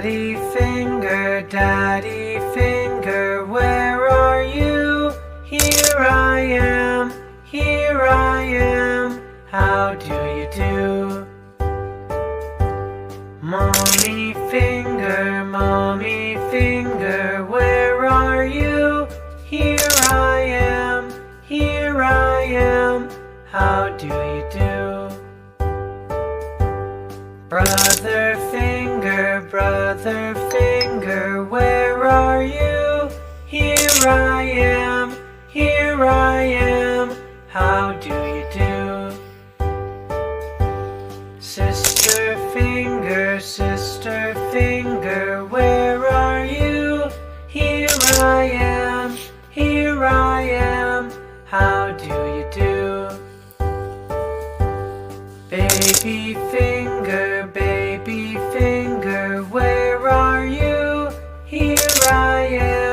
Daddy finger, where are you? Here I am, how do you do? Mommy finger, where are you? Here I am, how do you do? Brother finger, where are you? Here I am, how do you do? Sister finger, where are you? Here I am, how do you do? Baby finger, where are you? Here I am.